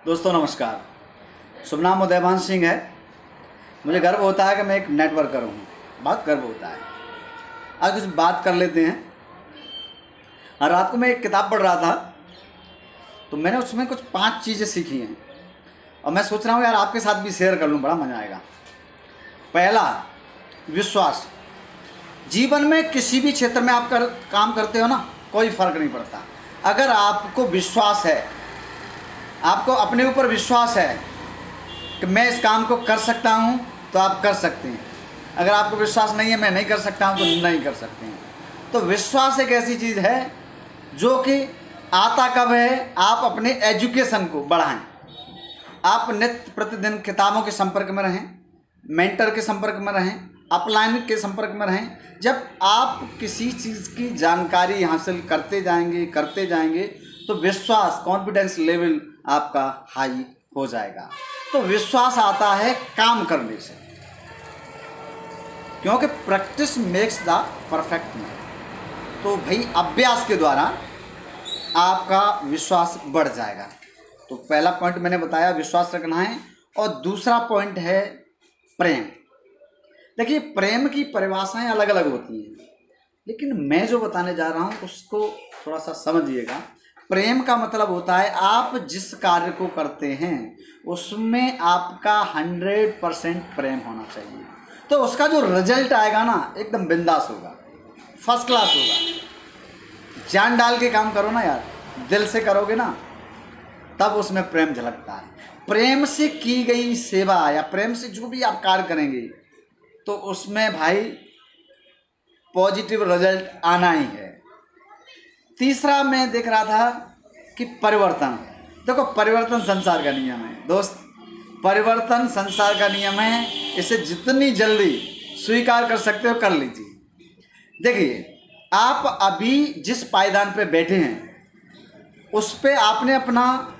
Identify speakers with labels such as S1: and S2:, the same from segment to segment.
S1: दोस्तों नमस्कार। शुभ नाम उदयभान सिंह है। मुझे गर्व होता है कि मैं एक नेटवर्कर हूँ, बहुत गर्व होता है। आज कुछ बात कर लेते हैं। रात को मैं एक किताब पढ़ रहा था तो मैंने उसमें कुछ 5 चीज़ें सीखी हैं और मैं सोच रहा हूँ यार आपके साथ भी शेयर कर लूँ, बड़ा मज़ा आएगा। पहला, विश्वास। जीवन में किसी भी क्षेत्र में आप काम करते हो ना, कोई फ़र्क नहीं पड़ता। अगर आपको विश्वास है, आपको अपने ऊपर विश्वास है कि मैं इस काम को कर सकता हूँ तो आप कर सकते हैं। अगर आपको विश्वास नहीं है मैं नहीं कर सकता हूँ तो नहीं कर सकते हैं। तो विश्वास एक ऐसी चीज़ है जो कि आता कब है, आप अपने एजुकेशन को बढ़ाएं। आप नित्य प्रतिदिन किताबों के संपर्क में रहें, मेंटर के संपर्क में रहें, अपलाइन के संपर्क में रहें। जब आप किसी चीज़ की जानकारी हासिल करते जाएंगे तो विश्वास, कॉन्फिडेंस लेवल आपका हाई हो जाएगा। तो विश्वास आता है काम करने से, क्योंकि practice makes the perfect man. तो भाई अभ्यास के द्वारा आपका विश्वास बढ़ जाएगा। तो पहला पॉइंट मैंने बताया, विश्वास रखना है। और दूसरा पॉइंट है प्रेम। देखिए, प्रेम की परिभाषाएं अलग अलग होती हैं, लेकिन मैं जो बताने जा रहा हूं उसको थोड़ा सा समझिएगा। प्रेम का मतलब होता है आप जिस कार्य को करते हैं उसमें आपका 100% प्रेम होना चाहिए। तो उसका जो रिजल्ट आएगा ना, एकदम बिंदास होगा, फर्स्ट क्लास होगा। जान डाल के काम करो ना यार, दिल से करोगे ना, तब उसमें प्रेम झलकता है। प्रेम से की गई सेवा या प्रेम से जो भी आप कार्य करेंगे तो उसमें भाई पॉजिटिव रिजल्ट आना ही है। तीसरा मैं देख रहा था कि परिवर्तन। देखो, परिवर्तन संसार का नियम है दोस्त, परिवर्तन संसार का नियम है। इसे जितनी जल्दी स्वीकार कर सकते हो कर लीजिए। देखिए, आप अभी जिस पायदान पे बैठे हैं उस पे आपने अपना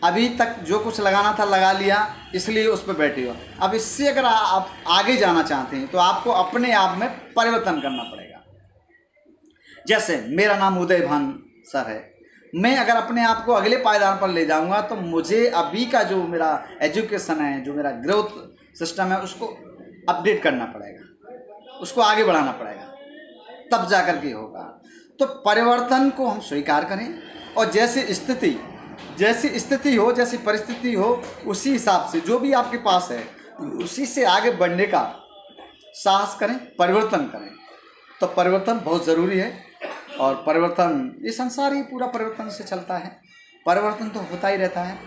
S1: अभी तक जो कुछ लगाना था लगा लिया, इसलिए उस पर बैठे हो। अब इससे अगर आप आगे जाना चाहते हैं तो आपको अपने आप में परिवर्तन करना पड़ेगा। जैसे मेरा नाम उदयभान सर है, मैं अगर अपने आप को अगले पायदान पर ले जाऊंगा तो मुझे अभी का जो मेरा एजुकेशन है, जो मेरा ग्रोथ सिस्टम है, उसको अपडेट करना पड़ेगा, उसको आगे बढ़ाना पड़ेगा, तब जा कर के होगा। तो परिवर्तन को हम स्वीकार करें और जैसी स्थिति हो, जैसी परिस्थिति हो, उसी हिसाब से जो भी आपके पास है उसी से आगे बढ़ने का साहस करें, परिवर्तन करें। तो परिवर्तन बहुत ज़रूरी है और परिवर्तन, ये संसार ही पूरा परिवर्तन से चलता है, परिवर्तन तो होता ही रहता है।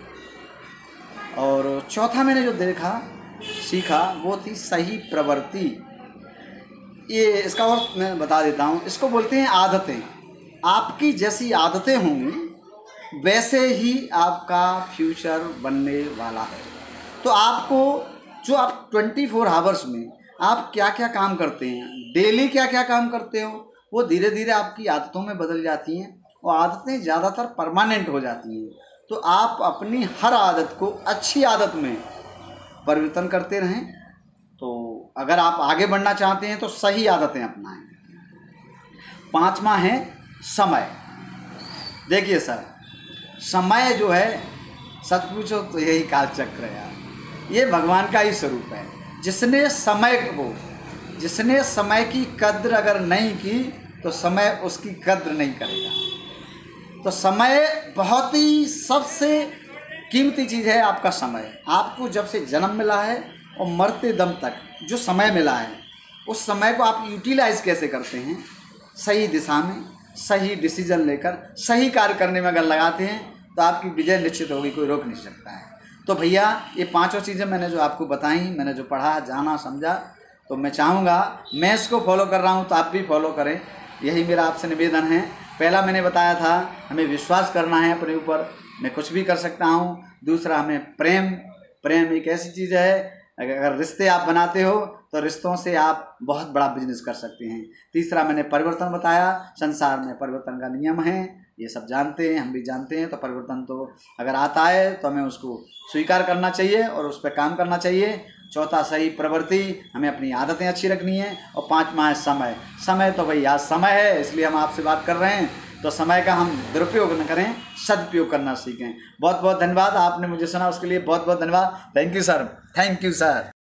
S1: और चौथा मैंने जो सीखा वो थी सही प्रवृत्ति। ये इसका और मैं बता देता हूँ, इसको बोलते हैं आदतें। आपकी जैसी आदतें होंगी वैसे ही आपका फ्यूचर बनने वाला है। तो आपको जो आप 24 आवर्स में आप क्या क्या काम करते हैं, डेली क्या क्या काम करते हो, वो धीरे धीरे आपकी आदतों में बदल जाती हैं और आदतें ज़्यादातर परमानेंट हो जाती हैं। तो आप अपनी हर आदत को अच्छी आदत में परिवर्तन करते रहें। तो अगर आप आगे बढ़ना चाहते हैं तो सही आदतें अपनाएं। 5वां है समय। देखिए सर, समय जो है, सच पूछो तो यही कालचक्र है यार, ये भगवान का ही स्वरूप है। जिसने समय की कद्र अगर नहीं की तो समय उसकी कद्र नहीं करेगा। तो समय बहुत ही सबसे कीमती चीज़ है, आपका समय। आपको जब से जन्म मिला है और मरते दम तक जो समय मिला है, उस समय को आप यूटिलाइज कैसे करते हैं, सही दिशा में सही डिसीजन लेकर सही कार्य करने में अगर लगाते हैं तो आपकी विजय निश्चित होगी, कोई रोक नहीं सकता है। तो भैया, ये 5 चीज़ें मैंने जो आपको बताई, मैंने जो पढ़ा, जाना, समझा, तो मैं चाहूँगा, मैं इसको फॉलो कर रहा हूँ तो आप भी फॉलो करें, यही मेरा आपसे निवेदन है। पहला मैंने बताया था हमें विश्वास करना है अपने ऊपर, मैं कुछ भी कर सकता हूँ। दूसरा, हमें प्रेम एक ऐसी चीज़ है, अगर रिश्ते आप बनाते हो तो रिश्तों से आप बहुत बड़ा बिजनेस कर सकते हैं। तीसरा, मैंने परिवर्तन बताया, संसार में परिवर्तन का नियम है, ये सब जानते हैं, हम भी जानते हैं। तो परिवर्तन तो अगर आता है तो हमें उसको स्वीकार करना चाहिए और उस पर काम करना चाहिए। चौथा, सही प्रवृत्ति, हमें अपनी आदतें अच्छी रखनी है। और 5वां है समय। तो भाई आज समय है, इसलिए हम आपसे बात कर रहे हैं तो समय का हम दुरुपयोग न करें, सदुपयोग करना सीखें। बहुत बहुत धन्यवाद, आपने मुझे सुना उसके लिए बहुत बहुत धन्यवाद। Thank you sir, thank you sir.